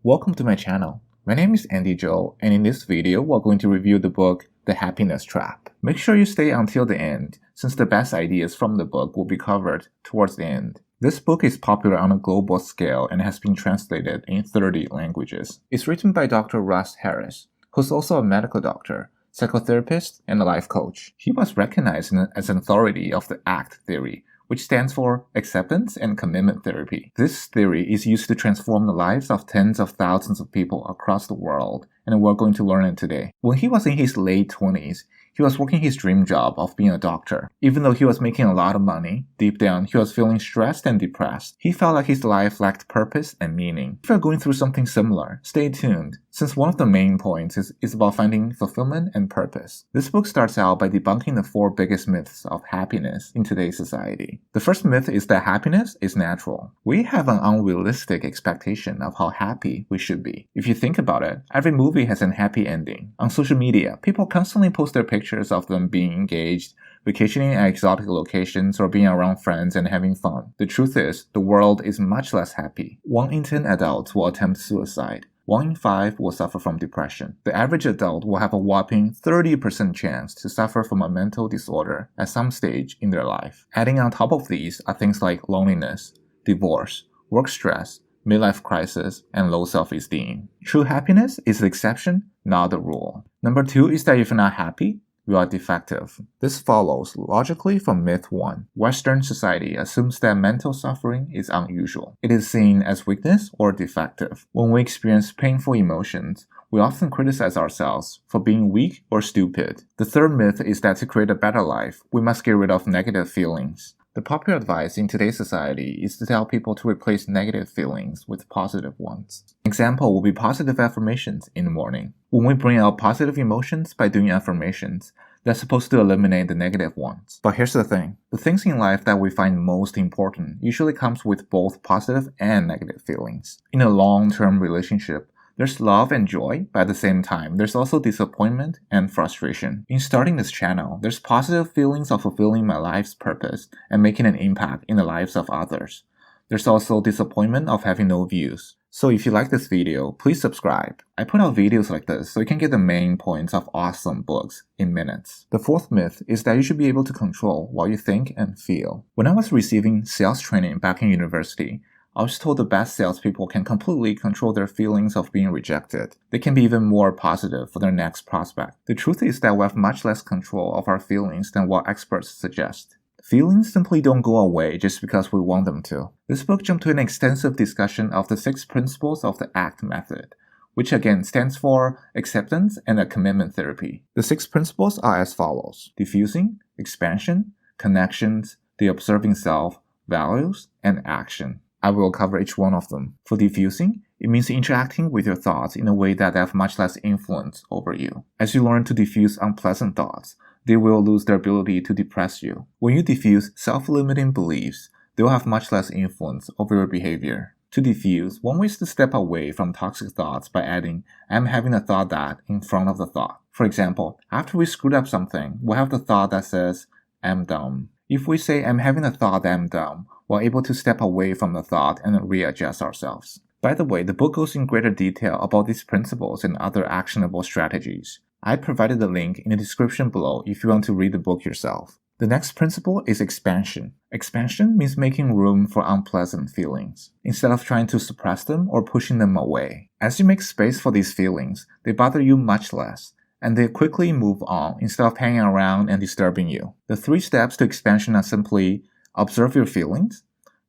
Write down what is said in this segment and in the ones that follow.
Welcome to my channel. My name is Andy Joe, and in this video, we're going to review the book, The Happiness Trap. Make sure you stay until the end, since the best ideas from the book will be covered towards the end. This book is popular on a global scale and has been translated in 30 languages. It's written by Dr. Russ Harris, who's also a medical doctor, psychotherapist, and a life coach. He was recognized as an authority of the ACT theory, which stands for Acceptance and Commitment Therapy. This theory is used to transform the lives of tens of thousands of people across the world, and we're going to learn it today. When he was in his late 20s, he was working his dream job of being a doctor. Even though he was making a lot of money, deep down he was feeling stressed and depressed. He felt like his life lacked purpose and meaning. If you're going through something similar, stay tuned, since one of the main points is about finding fulfillment and purpose. This book starts out by debunking the 4 biggest myths of happiness in today's society. The first myth is that happiness is natural. We have an unrealistic expectation of how happy we should be. If you think about it, every movie has an happy ending. On social media, people constantly post their pictures of them being engaged, vacationing at exotic locations, or being around friends and having fun. The truth is, the world is much less happy. 1 in 10 adults will attempt suicide. 1 in 5 will suffer from depression. The average adult will have a whopping 30% chance to suffer from a mental disorder at some stage in their life. Adding on top of these are things like loneliness, divorce, work stress, midlife crisis, and low self-esteem. True happiness is the exception, not the rule. Number 2 is that if you're not happy, you are defective. This follows logically from myth 1. Western society assumes that mental suffering is unusual. It is seen as weakness or defective. When we experience painful emotions, we often criticize ourselves for being weak or stupid. The third myth is that to create a better life, we must get rid of negative feelings. The popular advice in today's society is to tell people to replace negative feelings with positive ones. An example will be positive affirmations in the morning. When we bring out positive emotions by doing affirmations, that's supposed to eliminate the negative ones. But here's the thing. The things in life that we find most important usually comes with both positive and negative feelings. In a long-term relationship, there's love and joy, but at the same time, there's also disappointment and frustration. In starting this channel, there's positive feelings of fulfilling my life's purpose and making an impact in the lives of others. There's also disappointment of having no views. So if you like this video, please subscribe. I put out videos like this so you can get the main points of awesome books in minutes. The fourth myth is that you should be able to control what you think and feel. When I was receiving sales training back in university, I was told the best salespeople can completely control their feelings of being rejected. They can be even more positive for their next prospect. The truth is that we have much less control of our feelings than what experts suggest. Feelings simply don't go away just because we want them to. This book jumped to an extensive discussion of the 6 principles of the ACT method, which again stands for Acceptance and a Commitment Therapy. The 6 principles are as follows: diffusing, expansion, connections, the observing self, values, and action. I will cover each one of them. For diffusing, it means interacting with your thoughts in a way that have much less influence over you. As you learn to diffuse unpleasant thoughts, they will lose their ability to depress you. When you diffuse self-limiting beliefs, they will have much less influence over your behavior. To diffuse, one way is to step away from toxic thoughts by adding, "I'm having a thought that" in front of the thought. For example, after we screwed up something, we'll have the thought that says, "I'm dumb." If we say, "I'm having a thought that I'm dumb," we're able to step away from the thought and readjust ourselves. By the way, the book goes in greater detail about these principles and other actionable strategies. I provided the link in the description below if you want to read the book yourself. The next principle is expansion. Expansion means making room for unpleasant feelings, instead of trying to suppress them or pushing them away. As you make space for these feelings, they bother you much less, and they quickly move on instead of hanging around and disturbing you. The 3 steps to expansion are simply observe your feelings,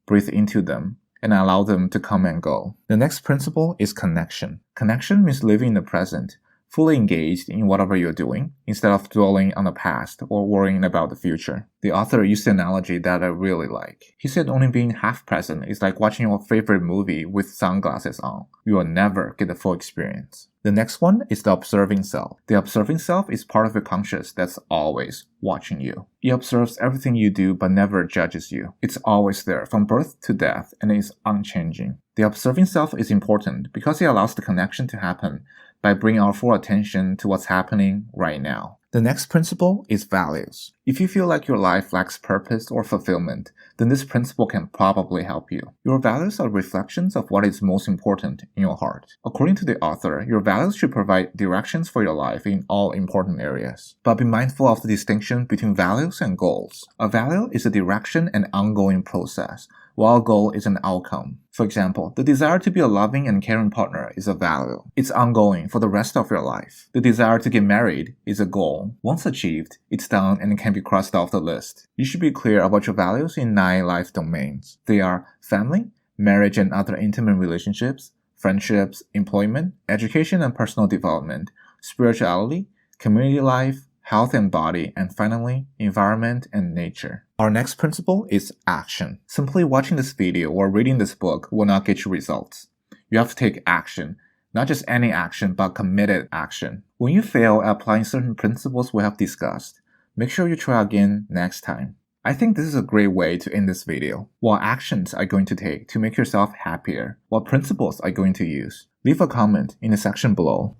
breathe into them, and allow them to come and go. The next principle is connection. Connection means living in the present, fully engaged in whatever you're doing, instead of dwelling on the past or worrying about the future. The author used an analogy that I really like. He said only being half present is like watching your favorite movie with sunglasses on. You will never get the full experience. The next one is the observing self. The observing self is part of your conscious that's always watching you. It observes everything you do but never judges you. It's always there from birth to death and is unchanging. The observing self is important because it allows the connection to happen by bringing our full attention to what's happening right now. The next principle is values. If you feel like your life lacks purpose or fulfillment, then this principle can probably help you. Your values are reflections of what is most important in your heart. According to the author, your values should provide directions for your life in all important areas. But be mindful of the distinction between values and goals. A value is a direction and ongoing process, while a goal is an outcome. For example, the desire to be a loving and caring partner is a value. It's ongoing for the rest of your life. The desire to get married is a goal. Once achieved, it's done and can be crossed off the list. You should be clear about your values in 9 life domains. They are family, marriage and other intimate relationships, friendships, employment, education and personal development, spirituality, community life, health and body, and finally, environment and nature. Our next principle is action. Simply watching this video or reading this book will not get you results. You have to take action. Not just any action, but committed action. When you fail at applying certain principles we have discussed, make sure you try again next time. I think this is a great way to end this video. What actions are you going to take to make yourself happier? What principles are you going to use? Leave a comment in the section below.